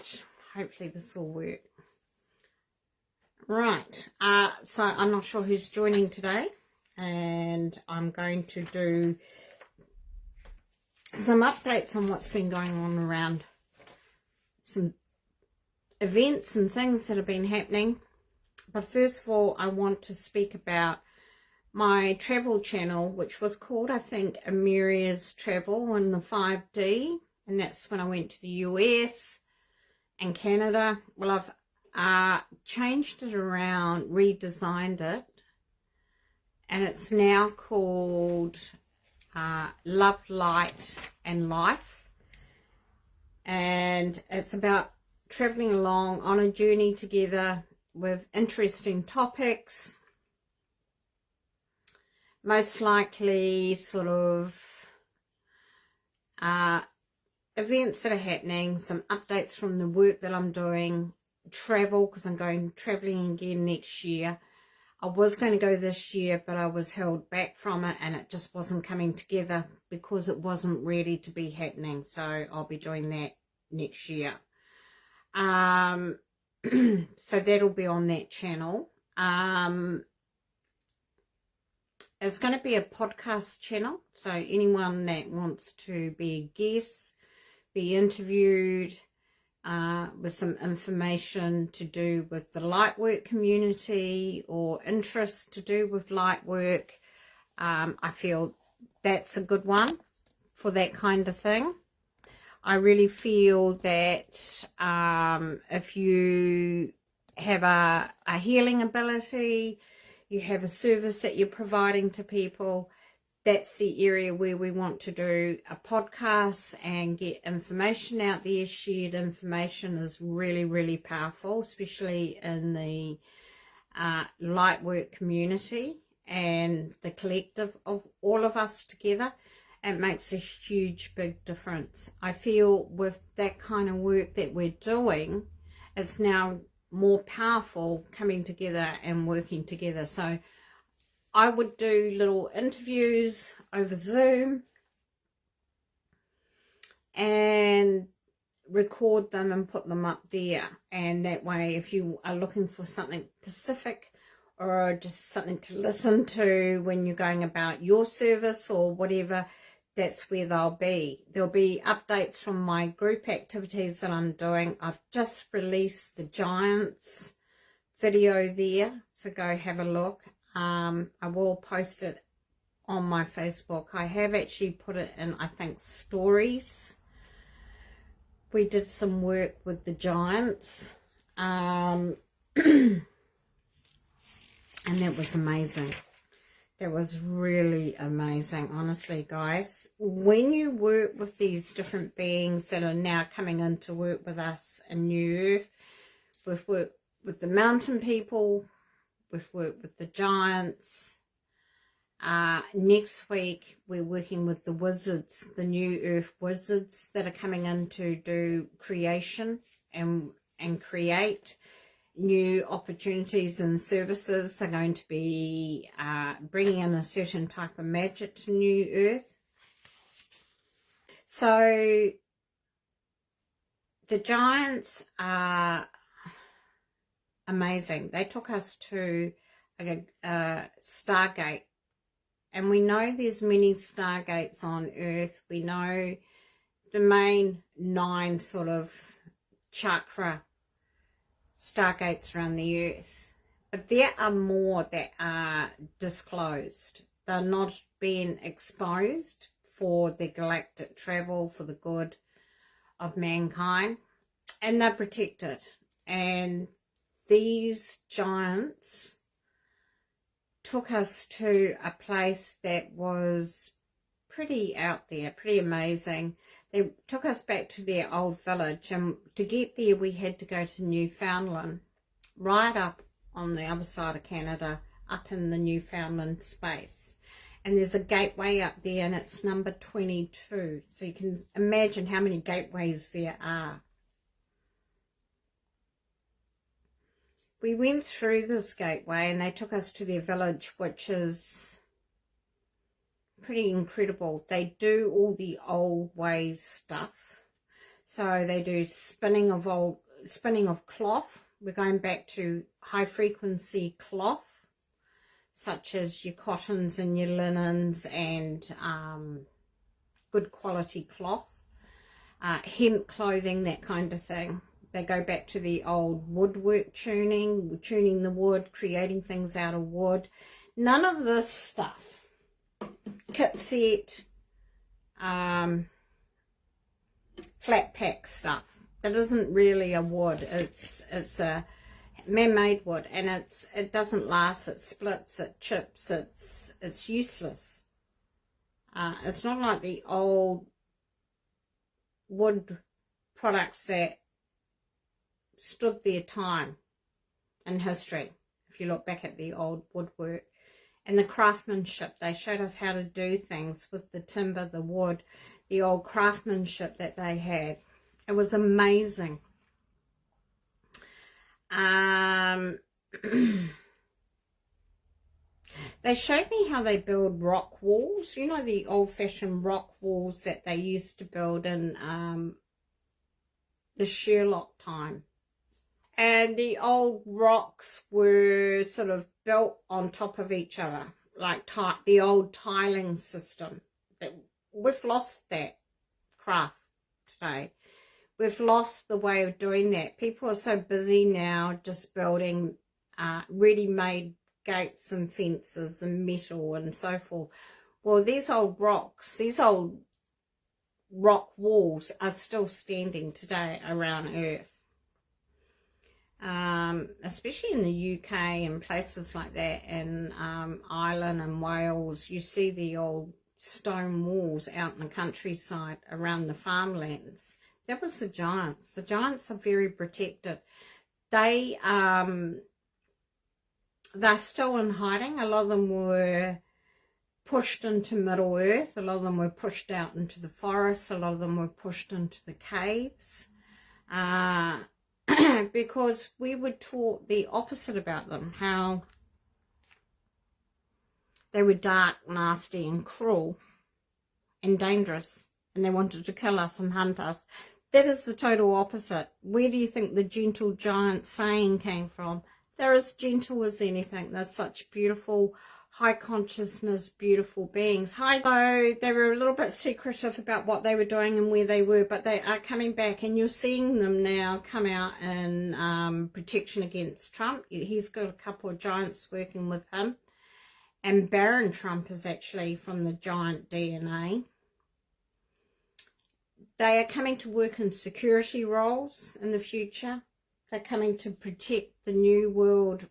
Right, hopefully this will work. Right, so I'm not sure who's joining today, and I'm going to do some updates on what's been going on around some events and things that have been happening. But first of all, I want to speak about my travel channel, which was called, I think, Amelia's Travel in the 5D, and that's when I went to the US and Canada. Well, I've changed it around, redesigned it, and it's now called Love, Light and Life, and it's about traveling along on a journey together with interesting topics, most likely sort of events that are happening, some updates from the work that I'm doing, travel, because I'm going traveling again next year. I was going to go this year, but I was held back from it, and it just wasn't coming together because it wasn't ready to be happening. So I'll be doing that next year. So that'll be on that channel. It's going to be a podcast channel, so anyone that wants to be a guest, be interviewed, with some information to do with the lightwork community or interest to do with lightwork, I feel that's a good one for that kind of thing. I really feel that if you have a healing ability, you have a service that you're providing to people, that's the area where we want to do a podcast and get information out there. Shared information is really, really powerful, especially in the lightwork community and the collective of all of us together. It makes a huge, big difference. I feel with that kind of work that we're doing, it's now more powerful coming together and working together. So I would do little interviews over Zoom and record them and put them up there. And that way, if you are looking for something specific or just something to listen to when you're going about your service or whatever, that's where they'll be. There'll be updates from my group activities that I'm doing. I've just released the Giants video there, so go have a look. I will post it on my Facebook. I have actually put it in, I think, stories. We did some work with the Giants, and that was amazing. That was really amazing, honestly, guys. When you work with these different beings that are now coming in to work with us in New Earth, we've worked with the mountain people, we've worked with the Giants. Next week, we're working with the wizards, the New Earth wizards that are coming in to do creation and create new opportunities and services. They're going to be bringing in a certain type of magic to New Earth. So the Giants are amazing. They took us to a Stargate, and we know there's many Stargates on Earth. We know the main 9 sort of chakra Stargates around the Earth, but there are more that are disclosed. They're not being exposed for the galactic travel, for the good of mankind, and they're protected. And these Giants took us to a place that was pretty out there, pretty amazing. They took us back to their old village, and to get there we had to go to Newfoundland, right up on the other side of Canada, up in the Newfoundland space. And there's a gateway up there, and it's number 22. So you can imagine how many gateways there are. We went through this gateway, and they took us to their village, which is pretty incredible. They do all the old ways stuff. So they do spinning of cloth. We're going back to high frequency cloth, such as your cottons and your linens and good quality cloth, hemp clothing, that kind of thing. They go back to the old woodwork tuning the wood, creating things out of wood. None of this stuff, kit set, flat pack stuff, that isn't really a wood. It's a man-made wood, and it doesn't last. It splits, it chips, it's useless. It's not like the old wood products that stood their time in history. If you look back at the old woodwork and the craftsmanship, they showed us how to do things with the timber, the wood, the old craftsmanship that they had. It was amazing. They showed me how they build rock walls. You know, the old-fashioned rock walls that they used to build in the Sherlock time. And the old rocks were sort of built on top of each other, like the old tiling system. We've lost that craft today. We've lost the way of doing that. People are so busy now just building ready-made gates and fences and metal and so forth. Well, these old rocks, these old rock walls are still standing today around Earth. Especially in the UK and places like that, in Ireland and Wales, you see the old stone walls out in the countryside around the farmlands. That was the giants. The giants are very protected. They're still in hiding. A lot of them were pushed into Middle Earth. A lot of them were pushed out into the forests. A lot of them were pushed into the caves. Because we were taught the opposite about them, how they were dark, nasty and cruel and dangerous, and they wanted to kill us and hunt us. That is the total opposite. Where do you think the gentle giant saying came from? They're as gentle as anything. They're such beautiful, high consciousness, beautiful beings. So they were a little bit secretive about what they were doing and where they were, but they are coming back, and you're seeing them now come out in protection against Trump. He's got a couple of giants working with him, and Baron Trump is actually from the giant DNA. They are coming to work in security roles in the future. They're coming to protect the new world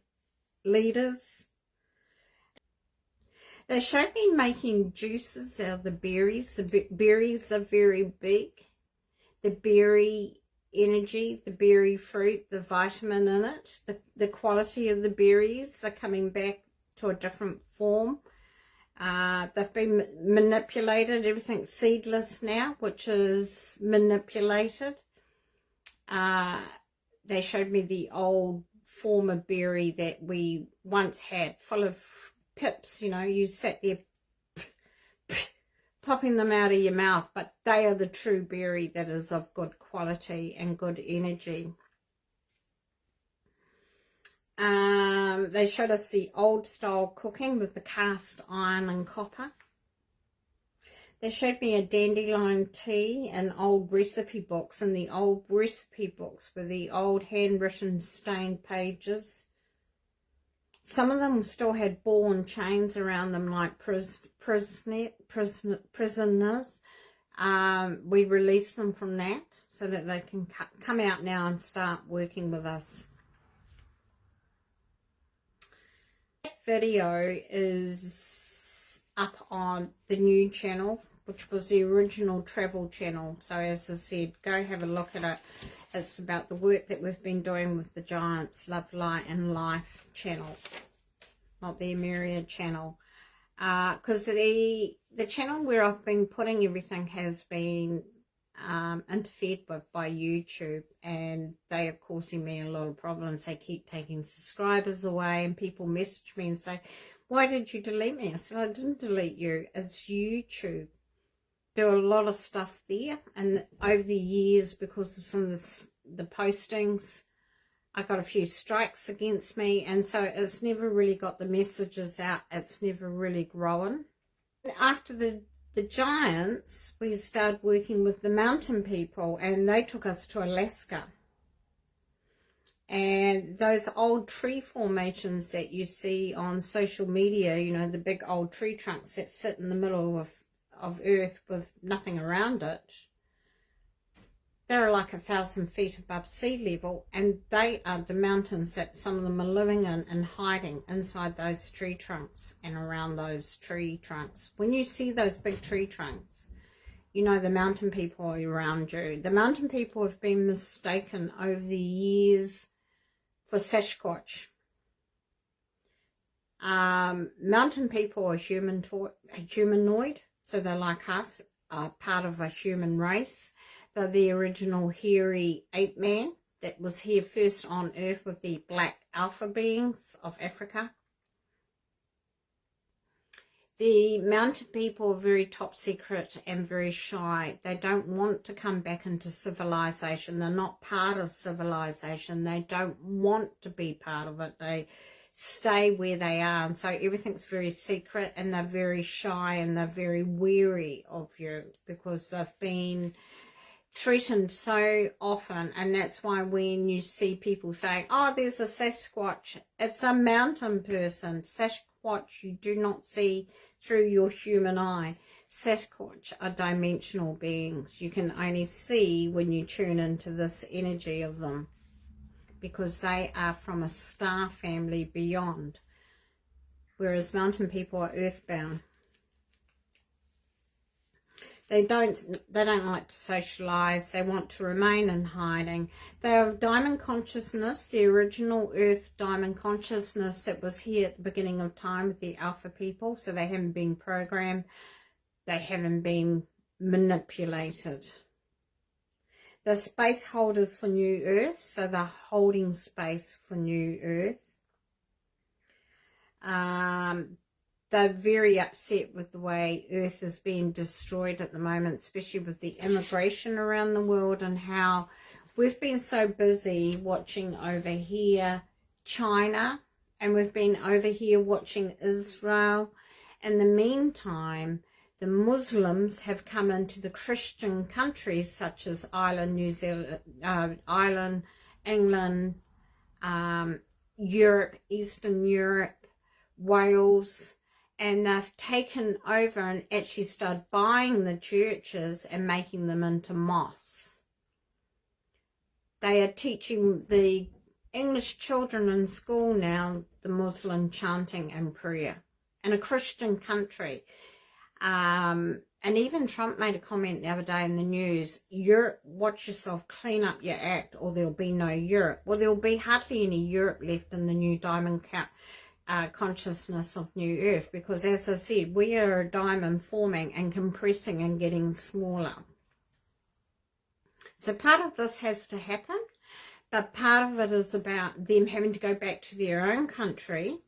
leaders. They showed me making juices out of the berries. The berries are very big. The berry energy, the berry fruit, the vitamin in it, the quality of the berries are coming back to a different form. They've been manipulated. Everything's seedless now, which is manipulated. They showed me the old form of berry that we once had, full of pips. You know, you sat there popping them out of your mouth, but they are the true berry that is of good quality and good energy. They showed us the old style cooking with the cast iron and copper. They showed me a dandelion tea and old recipe books, and the old recipe books were the old handwritten stained pages. Some of them still had ball and chains around them, like prisoners. We released them from that so that they can come out now and start working with us. That video is up on the new channel, which was the original travel channel. So as I said, go have a look at it. It's about the work that we've been doing with the Giants Love, Light and Life channel, not the Myriad channel. Because the channel where I've been putting everything has been interfered with by YouTube, and they are causing me a lot of problems. They keep taking subscribers away, and people message me and say, why did you delete me? I said, I didn't delete you. It's YouTube do a lot of stuff there, and over the years, because of some of the postings, I got a few strikes against me, and so it's never really got the messages out. It's never really grown. After the giants, we started working with the mountain people, and they took us to Alaska. And those old tree formations that you see on social media, you know, the big old tree trunks that sit in the middle of Earth with nothing around it, they're like 1,000 feet above sea level, and they are the mountains that some of them are living in and hiding inside those tree trunks and around those tree trunks. When you see those big tree trunks, you know the mountain people are around you. The mountain people have been mistaken over the years for Sasquatch. Mountain people are humanoid, so they're like us, part of a human race. They're the original hairy ape man that was here first on Earth with the black alpha beings of Africa. The mountain people are very top secret and very shy. They don't want to come back into civilization. They're not part of civilization. They don't want to be part of it. They stay where they are, and so everything's very secret, and they're very shy, and they're very wary of you because they've been threatened so often. And that's why when you see people saying, oh, there's a Sasquatch, it's a mountain person. Sasquatch you do not see through your human eye. Sasquatch are dimensional beings. You can only see when you tune into this energy of them, because they are from a star family beyond, whereas mountain people are earthbound. They don't like to socialize. They want to remain in hiding. They are diamond consciousness, the original earth diamond consciousness that was here at the beginning of time with the alpha people. So they haven't been programmed. They haven't been manipulated. The space holders for New Earth, so they're holding space for New Earth. They're very upset with the way Earth is being destroyed at the moment, especially with the immigration around the world, and how we've been so busy watching over here China, and we've been over here watching Israel. In the meantime, the Muslims have come into the Christian countries such as Ireland, New Zealand, Ireland, England, Europe, Eastern Europe, Wales, and they've taken over and actually started buying the churches and making them into mosques. They are teaching the English children in school now the Muslim chanting and prayer in a Christian country. And even Trump made a comment the other day in the news, Europe, watch yourself, clean up your act, or there'll be no Europe. Well, there'll be hardly any Europe left in the new diamond consciousness of New Earth, because as I said, we are a diamond forming and compressing and getting smaller. So part of this has to happen, but part of it is about them having to go back to their own country,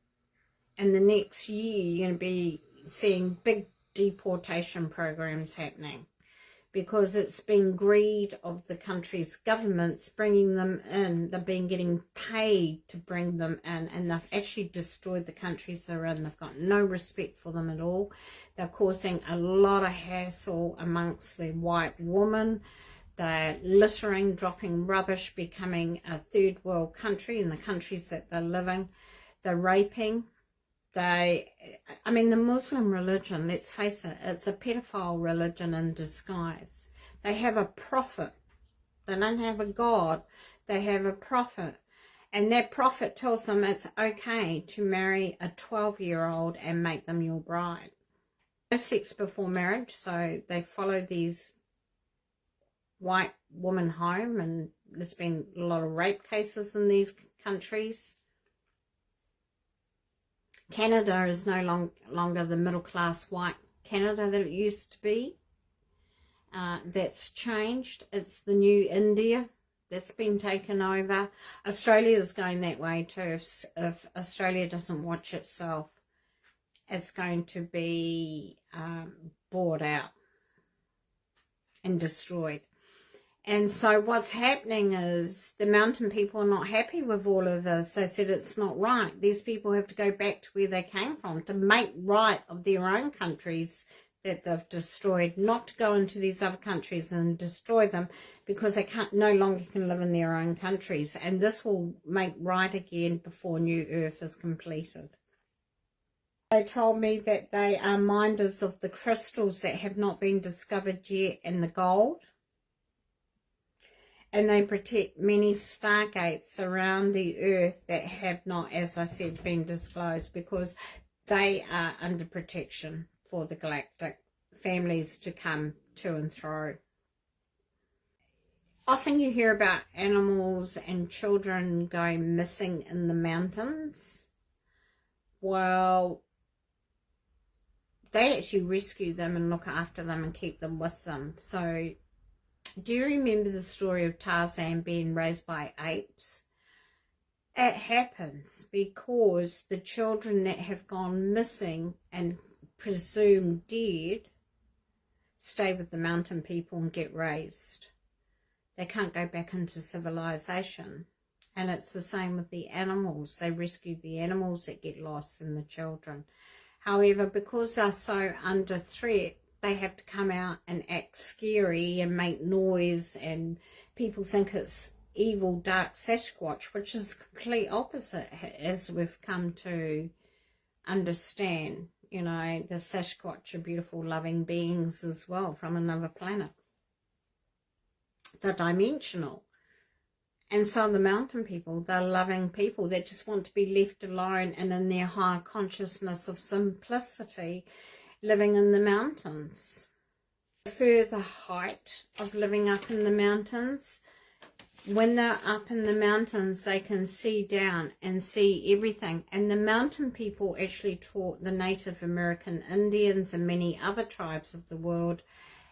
and the next year you're going to be seeing big deportation programs happening, because it's been greed of the country's governments bringing them in. They've been getting paid to bring them in, and they've actually destroyed the countries they're in. They've got no respect for them at all. They're causing a lot of hassle amongst the white woman. They're littering, dropping rubbish, becoming a third world country in the countries that they're living. They're raping. The Muslim religion, let's face it, it's a pedophile religion in disguise. They have a prophet. They don't have a God. They have a prophet. And that prophet tells them it's okay to marry a 12-year-old and make them your bride. No sex before marriage, so they follow these white women home, and there's been a lot of rape cases in these countries. Canada is no longer the middle-class white Canada that it used to be. That's changed. It's the new India that's been taken over. Australia is going that way too. If Australia doesn't watch itself, it's going to be bought out. and destroyed. And so what's happening is the mountain people are not happy with all of this. They said it's not right. These people have to go back to where they came from to make right of their own countries that they've destroyed, not to go into these other countries and destroy them, because they no longer can live in their own countries. And this will make right again before New Earth is completed. They told me that they are minders of the crystals that have not been discovered yet and the gold. And they protect many stargates around the earth that have not, as I said, been disclosed, because they are under protection for the galactic families to come to and through. Often you hear about animals and children going missing in the mountains. Well, they actually rescue them and look after them and keep them with them. So do you remember the story of Tarzan being raised by apes? It happens because the children that have gone missing and presumed dead stay with the mountain people and get raised. They can't go back into civilization. And it's the same with the animals. They rescue the animals that get lost and the children. However, because they're so under threat, they have to come out and act scary and make noise, and people think it's evil, dark Sasquatch, which is complete opposite, as we've come to understand. You know, the Sasquatch are beautiful, loving beings as well from another planet. They're dimensional. And so the mountain people, they're loving people that just want to be left alone and in their higher consciousness of simplicity, living in the mountains. For the height of living up in the mountains, when they're up in the mountains, they can see down and see everything. And the mountain people actually taught the Native American Indians and many other tribes of the world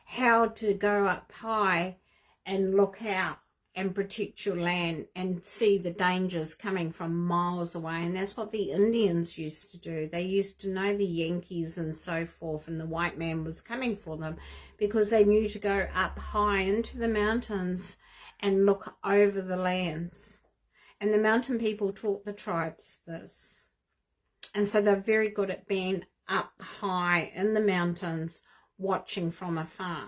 how to go up high and look out and protect your land and see the dangers coming from miles away. And that's what the Indians used to do. They used to know the Yankees and so forth, and the white man was coming for them, because they knew to go up high into the mountains and look over the lands. And the mountain people taught the tribes this. And so they're very good at being up high in the mountains, watching from afar.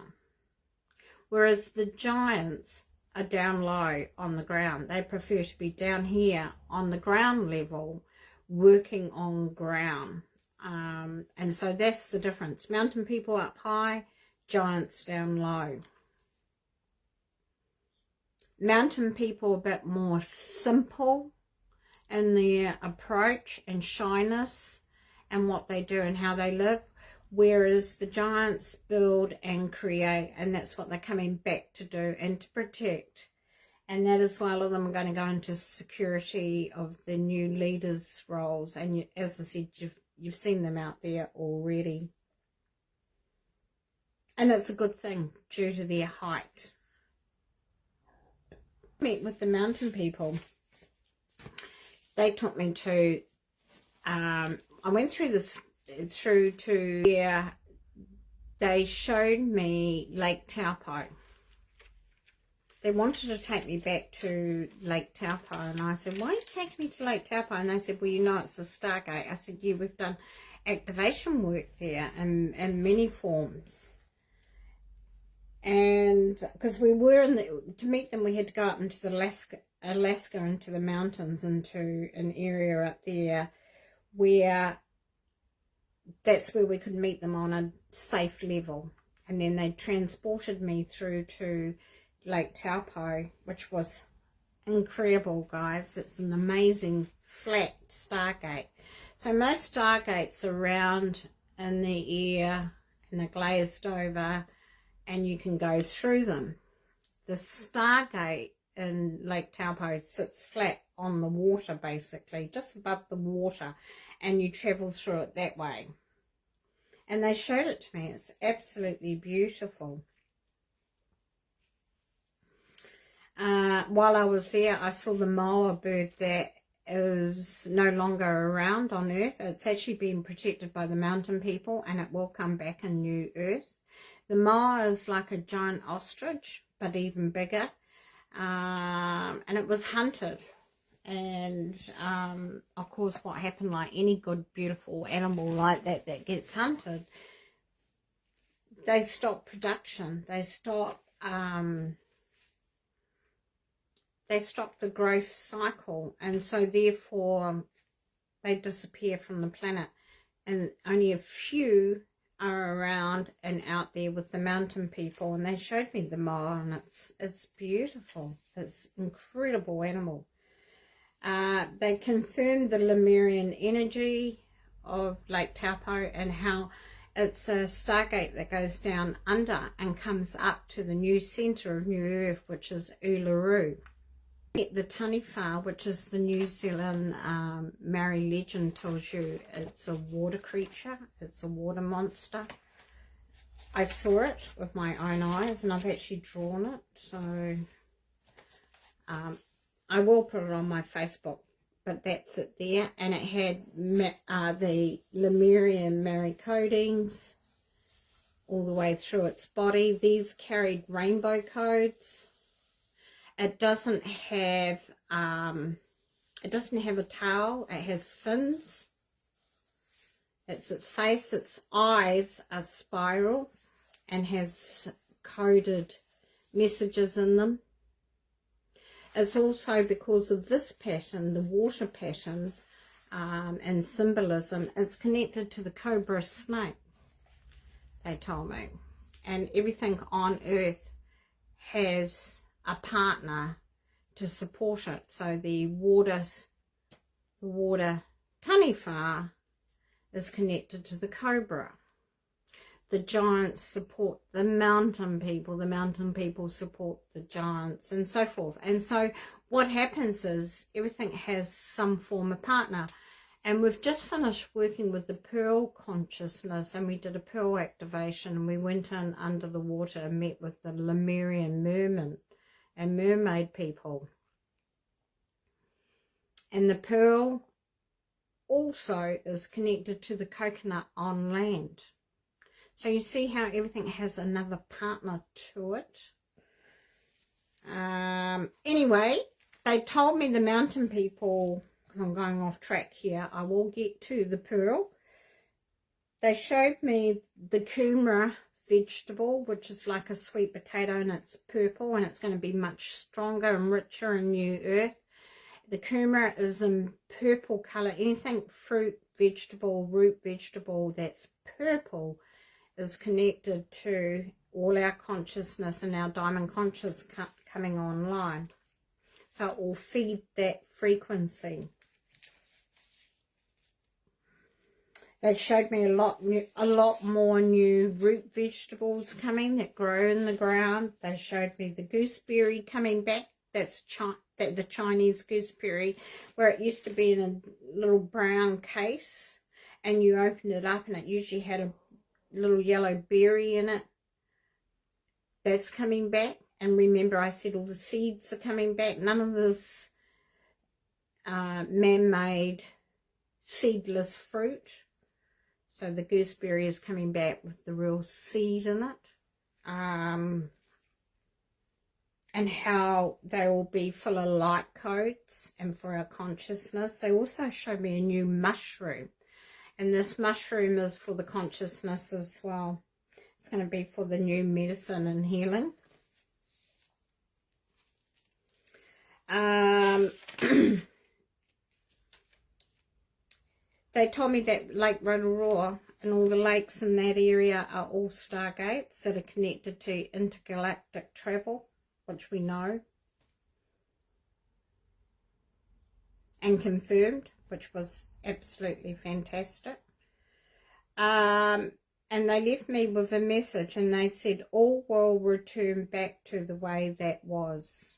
Whereas the giants are down low on the ground. They prefer to be down here on the ground level, working on ground. And so that's the difference. Mountain people up high, giants down low. Mountain people a bit more simple in their approach and shyness and what they do and how they live, whereas the giants build and create, and that's what they're coming back to do and to protect. And that is why all of them are going to go into security of the new leaders' roles. And as I said, you've seen them out there already. And it's a good thing due to their height. Meet with the mountain people. They taught me to, I went through this, through to where they showed me Lake Taupo. They wanted to take me back to Lake Taupo, and I said, why are you taking me to Lake Taupo? And they said, well, you know, it's a Stargate. I said, yeah, we've done activation work there in many forms. And because we were to meet them, we had to go up into the Alaska, into the mountains, into an area up there where that's where we could meet them on a safe level. And then they transported me through to Lake Taupo, which was incredible, guys. It's an amazing flat Stargate. So most Stargates are round in the air and they're glazed over, and you can go through them. The Stargate in Lake Taupo sits flat on the water, basically, just above the water, and you travel through it that way. And they showed it to me. It's absolutely beautiful. While I was there, I saw the moa bird that is no longer around on Earth. It's actually been protected by the mountain people, and it will come back in New Earth. The moa is like a giant ostrich, but even bigger. And it was hunted. And of course, what happened, like any good, beautiful animal like that that gets hunted, they stop production. They stop the growth cycle, and so therefore they disappear from the planet. And only a few are around and out there with the mountain people. And they showed me the moa, and it's beautiful. It's an incredible animal. They confirmed the Lemurian energy of Lake Taupo and how it's a stargate that goes down under and comes up to the new centre of New Earth, which is Uluru. The Taniwha, which is the New Zealand Maori legend, tells you it's a water creature, it's a water monster. I saw it with my own eyes, and I've actually drawn it, so I will put it on my Facebook, but that's it there. And it had the Lemurian Maori codings all the way through its body. These carried rainbow codes. It doesn't have a tail. It has fins. It's its face. Its eyes are spiral and has coded messages in them. It's also because of this pattern, the water pattern, and symbolism, it's connected to the cobra snake, they told me. And everything on Earth has a partner to support it. So the water Taniwha is connected to the cobra. The giants support the mountain people support the giants, and so forth. And so what happens is everything has some form of partner. And we've just finished working with the Pearl consciousness, and we did a Pearl activation, and we went in under the water and met with the Lemurian mermen and mermaid people. And the Pearl also is connected to the coconut on land. So you see how everything has another partner to it. Anyway, they told me the mountain people, because I'm going off track here, I will get to the Pearl. They showed me the kumara vegetable, which is like a sweet potato, and it's purple, and it's going to be much stronger and richer in New Earth. The kumara is in purple colour. Anything fruit, vegetable, root vegetable that's purple is connected to all our consciousness and our diamond conscious coming online. So it will feed that frequency. They showed me a lot more new root vegetables coming that grow in the ground. They showed me the gooseberry coming back. That's the Chinese gooseberry, where it used to be in a little brown case, and you opened it up and it usually had a little yellow berry in it. That's coming back. And remember, I said all the seeds are coming back. None of this man-made seedless fruit. So the gooseberry is coming back with the real seed in it. And how they will be full of light codes and for our consciousness. They also showed me a new mushroom. And this mushroom is for the consciousness as well. It's going to be for the new medicine and healing. They told me that Lake Rotorua and all the lakes in that area are all stargates that are connected to intergalactic travel, which we know. And confirmed, which was absolutely fantastic. And they left me with a message, and they said all will return back to the way that was.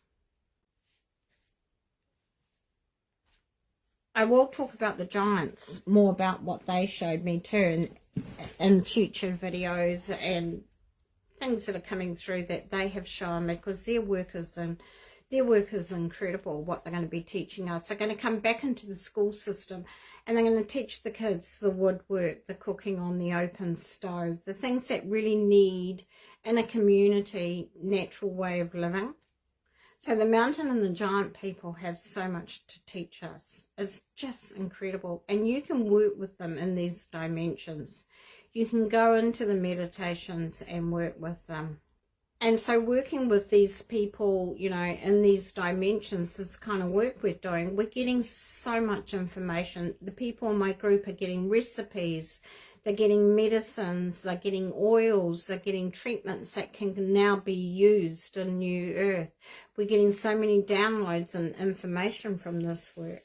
I will talk about the giants, more about what they showed me too in future videos and things that are coming through that they have shown, because they're workers and their work is incredible, what they're going to be teaching us. They're going to come back into the school system and they're going to teach the kids the woodwork, the cooking on the open stove, the things that really need in a community natural way of living. So the mountain and the giant people have so much to teach us. It's just incredible. And you can work with them in these dimensions. You can go into the meditations and work with them. And so working with these people, you know, in these dimensions, this kind of work we're doing, we're getting so much information. The people in my group are getting recipes, they're getting medicines, they're getting oils, they're getting treatments that can now be used in New Earth. We're getting so many downloads and information from this work.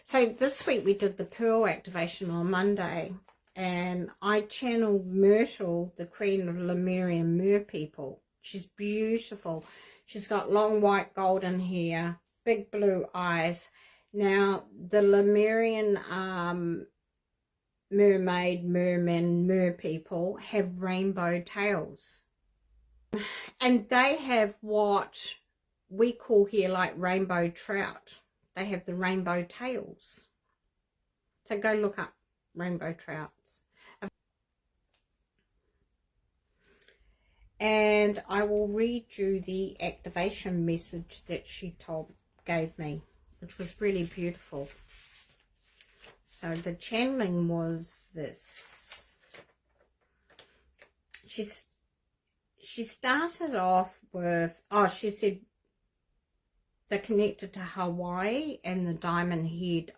So this week we did the Pearl activation on Monday. And I channeled Myrtle, the Queen of Lemurian Mer people. She's beautiful. She's got long white golden hair, big blue eyes. Now, the Lemurian mermaid, merman, mer people have rainbow tails. And they have what we call here like rainbow trout. They have the rainbow tails. So go look up rainbow trouts. And I will read you the activation message that she gave me, which was really beautiful. So the channeling was this. She started off with, she said they're connected to Hawaii and the diamond head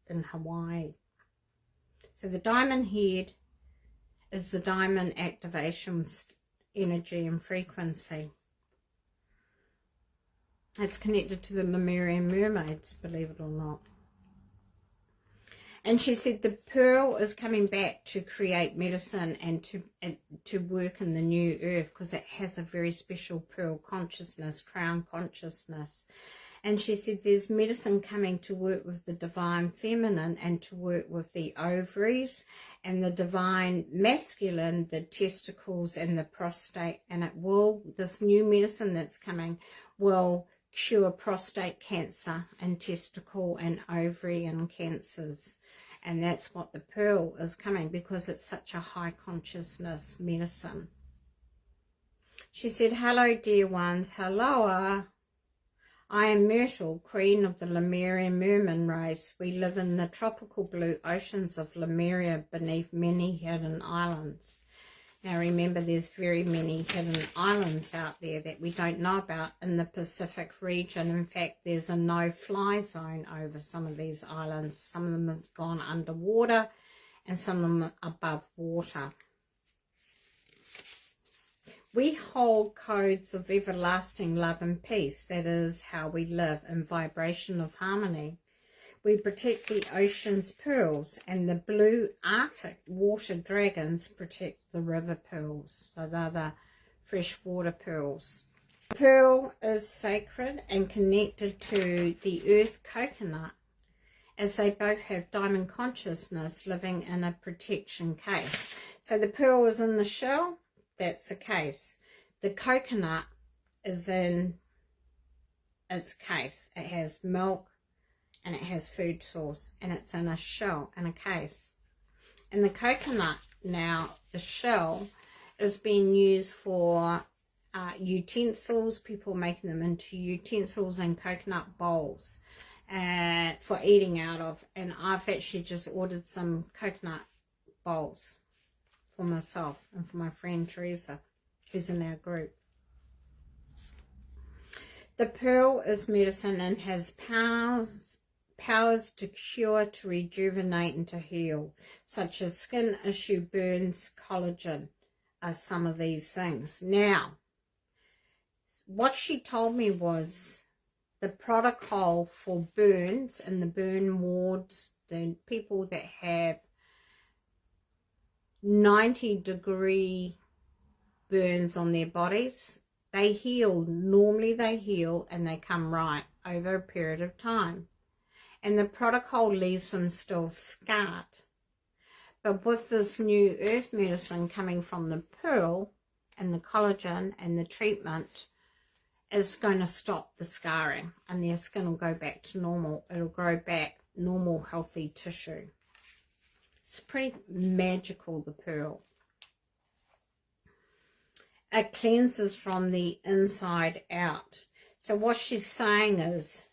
in Hawaii. So the diamond head is the diamond activation energy and frequency. It's connected to the Lemurian mermaids, believe it or not. And she said the pearl is coming back to create medicine and to work in the new earth, because it has a very special pearl consciousness, crown consciousness. And she said there's medicine coming to work with the divine feminine and to work with the ovaries and the divine masculine, the testicles and the prostate. And it will, this new medicine that's coming will cure prostate cancer and testicle and ovarian cancers. And that's what the pearl is coming, because it's such a high consciousness medicine. She said, hello dear ones, hello. I am Myrtle, Queen of the Lemurian merman race. We live in the tropical blue oceans of Lemuria beneath many hidden islands. Now remember, there's very many hidden islands out there that we don't know about in the Pacific region. In fact, there's a no-fly zone over some of these islands. Some of them have gone underwater and some of them above water. We hold codes of everlasting love and peace. That is how we live in vibration of harmony. We protect the ocean's pearls, and the blue Arctic water dragons protect the river pearls. So they're the freshwater pearls. The pearl is sacred and connected to the earth coconut, as they both have diamond consciousness living in a protection case. So the pearl is in the shell. That's the case. The coconut is in its case. It has milk and it has food source, and it's in a shell, in a case. And the coconut now, the shell, is being used for utensils, people making them into utensils and coconut bowls for eating out of. And I've actually just ordered some coconut bowls for myself and for my friend Teresa, who's in our group. The pearl is medicine and has powers to cure, to rejuvenate and to heal, such as skin issue, burns, collagen are some of these things. Now, what she told me was the protocol for burns and the burn wards, the people that have 90-degree burns on their bodies, they heal. Normally they heal and they come right over a period of time. And the protocol leaves them still scarred. But with this new earth medicine coming from the pearl and the collagen and the treatment is going to stop the scarring, and their skin will go back to normal. It'll grow back normal, healthy tissue. It's pretty magical, the pearl. It cleanses from the inside out. So what she's saying is,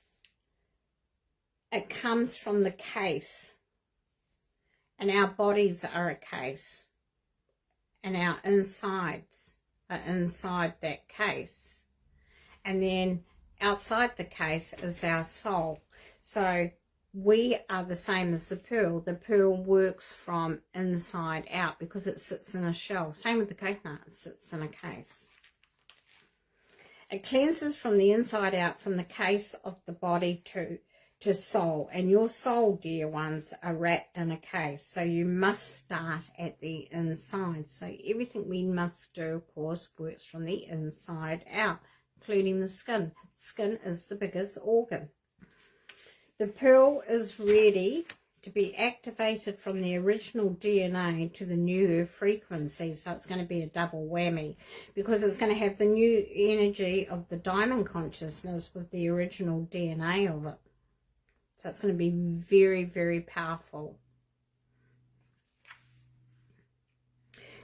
it comes from the case, and our bodies are a case, and our insides are inside that case, and then outside the case is our soul. So we are the same as the pearl. The pearl works from inside out because it sits in a shell. Same with the coconut, it sits in a case. It cleanses from the inside out, from the case of the body to soul. And your soul, dear ones, are wrapped in a case. So you must start at the inside. So everything we must do, of course, works from the inside out, including the skin. Skin is the biggest organ. The pearl is ready to be activated from the original DNA to the new frequency. So it's going to be a double whammy, because it's going to have the new energy of the diamond consciousness with the original DNA of it. So it's going to be very, very powerful.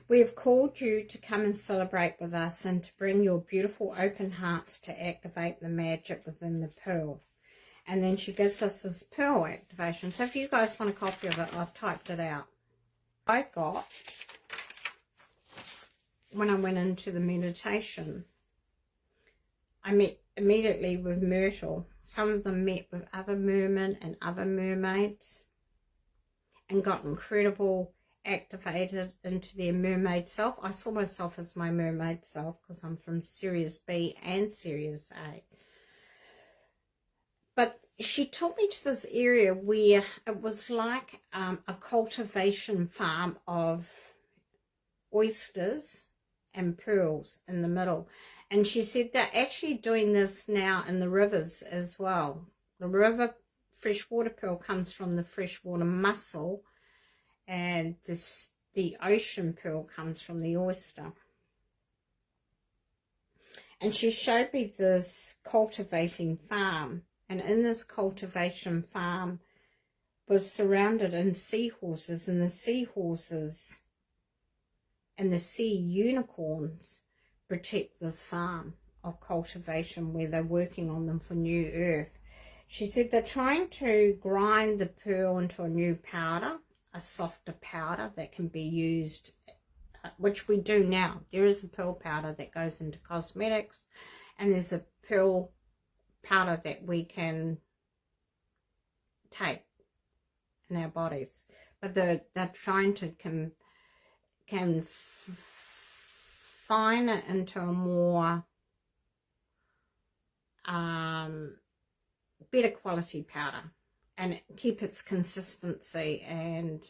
We have called you to come and celebrate with us and to bring your beautiful open hearts to activate the magic within the pearl. And then she gives us this pearl activation. So if you guys want a copy of it, I've typed it out. I got, when I went into the meditation, I met immediately with Myrtle. Some of them met with other mermen and other mermaids and got incredible activated into their mermaid self. I saw myself as my mermaid self because I'm from Sirius B and Sirius A. But she took me to this area where it was like a cultivation farm of oysters and pearls in the middle. And she said they're actually doing this now in the rivers as well. The river freshwater pearl comes from the freshwater mussel, and the ocean pearl comes from the oyster. And she showed me this cultivating farm. And in this cultivation farm was surrounded in seahorses, and the seahorses and the sea unicorns protect this farm of cultivation where they're working on them for new earth. She said they're trying to grind the pearl into a new powder, a softer powder that can be used, which we do now. There is a pearl powder that goes into cosmetics, and there's a pearl powder that we can take in our bodies. But they're trying to confine it into a more better quality powder and keep its consistency and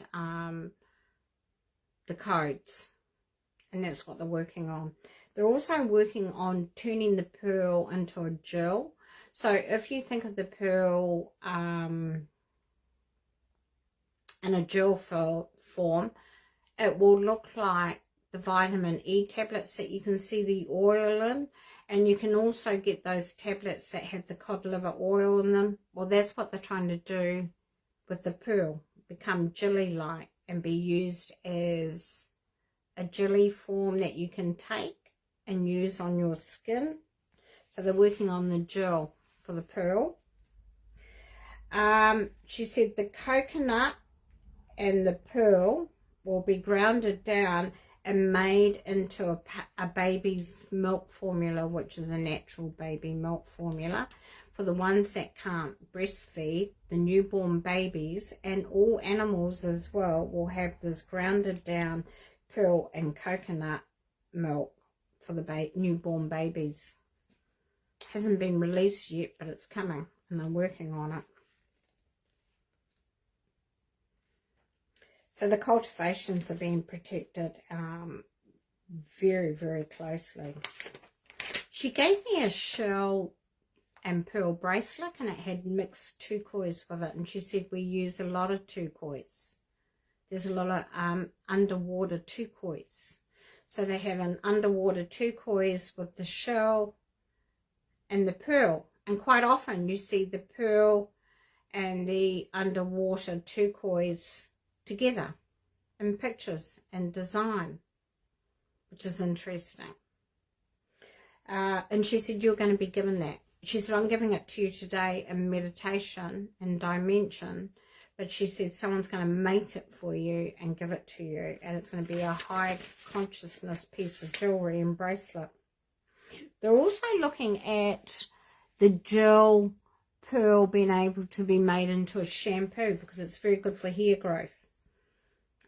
the codes. And that's what they're working on. They're also working on turning the pearl into a gel. So if you think of the pearl in a gel form, it will look like the vitamin E tablets that you can see the oil in. And you can also get those tablets that have the cod liver oil in them. Well, that's what they're trying to do with the pearl. Become jelly-like and be used as a jelly form that you can take and use on your skin. So they're working on the gel for the pearl. She said the coconut and the pearl will be grounded down and made into a baby's milk formula, which is a natural baby milk formula for the ones that can't breastfeed. The newborn babies and all animals as well will have this grounded down pearl and coconut milk for the newborn babies. Hasn't been released yet, but it's coming and they're working on it. So the cultivations are being protected very, very closely. She gave me a shell and pearl bracelet, and it had mixed turquoise with it. And she said we use a lot of turquoise. There's a lot of underwater turquoise. So they have an underwater turquoise with the shell and the pearl. And quite often you see the pearl and the underwater turquoise together in pictures and design, which is interesting. And she said, you're going to be given that. She said, I'm giving it to you today in meditation and dimension. But she said, someone's going to make it for you and give it to you. And it's going to be a high consciousness piece of jewelry and bracelet. They're also looking at the gel pearl being able to be made into a shampoo, because it's very good for hair growth.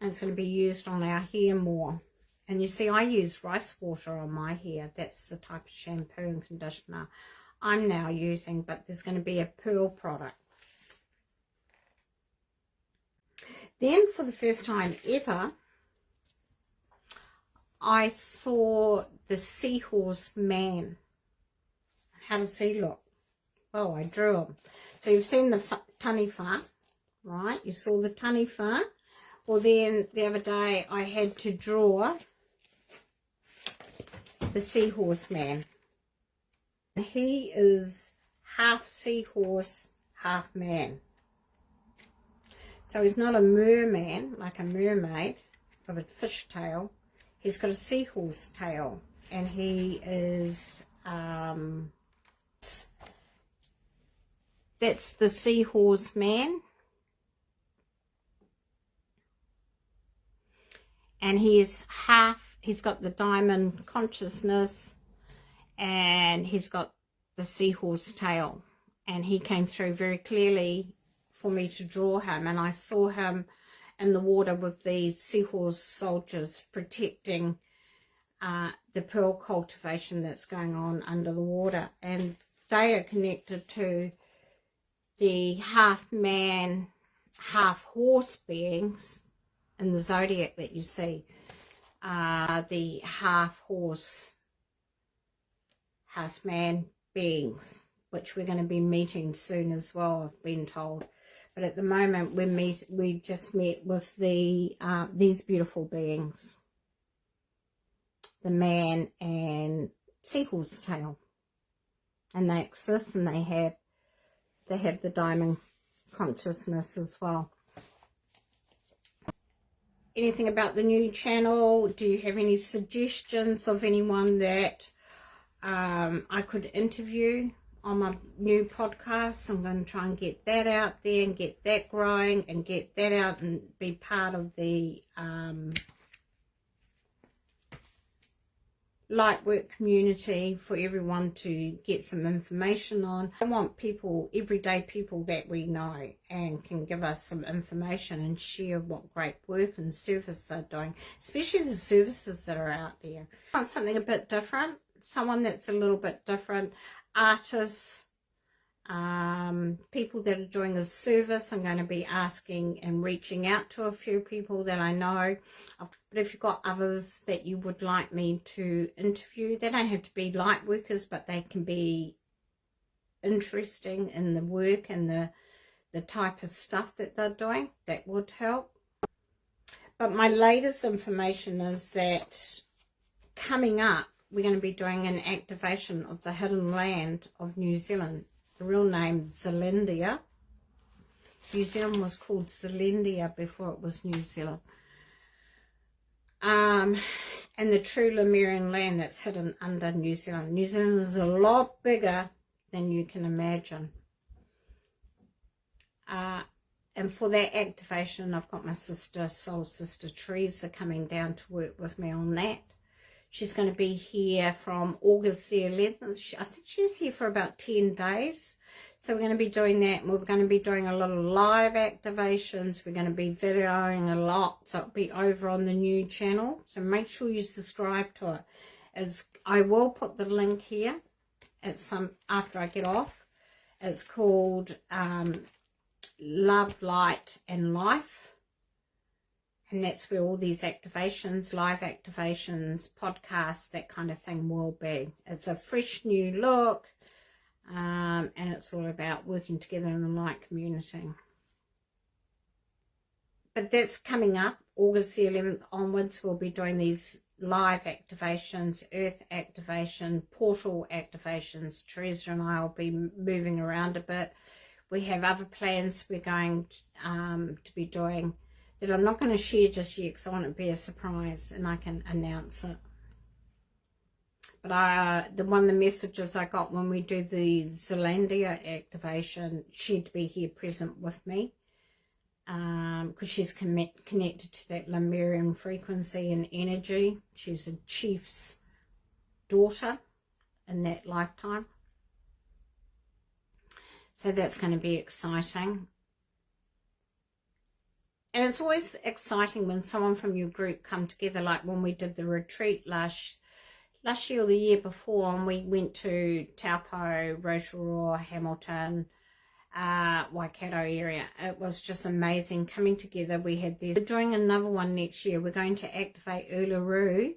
And it's going to be used on our hair more. And you see, I use rice water on my hair. That's the type of shampoo and conditioner I'm now using. But there's going to be a pearl product. Then for the first time ever, I saw the seahorse man. How does he look? Oh, I drew him. So you've seen the taniwha, right? You saw the taniwha. Well, then the other day I had to draw the seahorse man. He is half seahorse, half man. So he's not a merman, like a mermaid, of a fish tail. He's got a seahorse tail. And he is, that's the seahorse man. And he is half, he's got the diamond consciousness, and he's got the seahorse tail. And he came through very clearly for me to draw him, and I saw him in the water with the seahorse soldiers protecting the pearl cultivation that's going on under the water, and they are connected to the half man, half horse beings in the zodiac that you see, the half horse, half man beings, which we're going to be meeting soon as well, I've been told. But at the moment we just met with the these beautiful beings, the man and seahorse tail, and they exist, and they have the diamond consciousness as well. Anything about the new channel? Do you have any suggestions of anyone that I could interview on my new podcast? I'm going to try and get that out there and get that growing and get that out and be part of the Lightwork community for everyone to get some information on. I want people, everyday people that we know and can give us some information and share what great work and service they're doing, especially the services that are out there. I want something a bit different, someone that's a little bit different, artists, people that are doing a service. I'm going to be asking and reaching out to a few people that I know. But if you've got others that you would like me to interview, they don't have to be light workers, but they can be interesting in the work and the type of stuff that they're doing. That would help. But my latest information is that coming up, we're going to be doing an activation of the hidden land of New Zealand. The real name Zealandia. New Zealand was called Zealandia before it was New Zealand. And the true Lemurian land that's hidden under New Zealand. New Zealand is a lot bigger than you can imagine. And for that activation, I've got my sister, soul sister Teresa, coming down to work with me on that. She's going to be here from August the 11th. I think she's here for about 10 days. So we're going to be doing that. And we're going to be doing a little live activations. We're going to be videoing a lot. So it'll be over on the new channel. So make sure you subscribe to it. I will put the link here at after I get off. It's called Love, Light and Life. And that's where all these activations, live activations, podcasts, that kind of thing will be. It's a fresh new look, and it's all about working together in a light community. But that's coming up, August the 11th onwards. We'll be doing these live activations, earth activation, portal activations. Teresa and I will be moving around a bit. We have other plans we're going to be doing that I'm not going to share just yet because I want it to be a surprise and I can announce it. But one of the messages I got when we do the Zealandia activation, she'd be here present with me because she's connected to that Lemurian frequency and energy. She's a chief's daughter in that lifetime. So that's going to be exciting. And it's always exciting when someone from your group come together, like when we did the retreat last year or the year before, and we went to Taupo, Rotorua, Hamilton, Waikato area. It was just amazing coming together. We had this. We're doing another one next year. We're going to activate Uluru,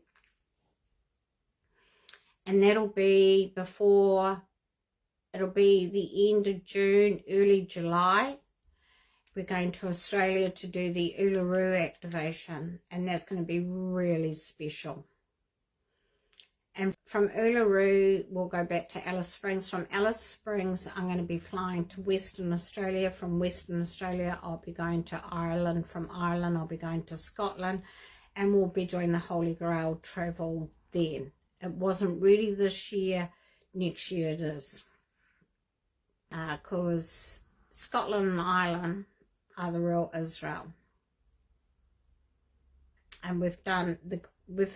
and that'll be before, it'll be the end of June, early July. We're going to Australia to do the Uluru activation, and that's going to be really special. And from Uluru, we'll go back to Alice Springs. From Alice Springs, I'm going to be flying to Western Australia. From Western Australia, I'll be going to Ireland. From Ireland, I'll be going to Scotland. And we'll be doing the Holy Grail travel then. It wasn't really this year. Next year it is. Because Scotland and Ireland are the real Israel. And we've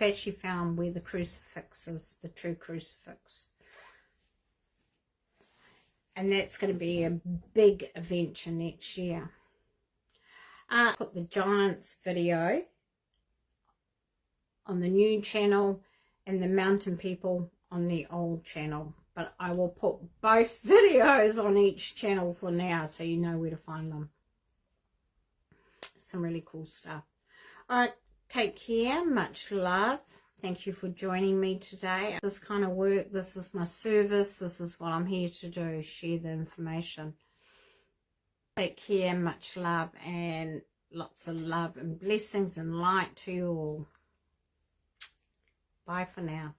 actually found where the crucifix is, the true crucifix. And that's going to be a big adventure next year. I put the Giants video on the new channel and the Mountain People on the old channel. But I will put both videos on each channel for now so you know where to find them. Some really cool stuff. Alright, take care. Much love. Thank you for joining me today. This kind of work, this is my service. This is what I'm here to do, share the information. Take care. Much love and lots of love and blessings and light to you all. Bye for now.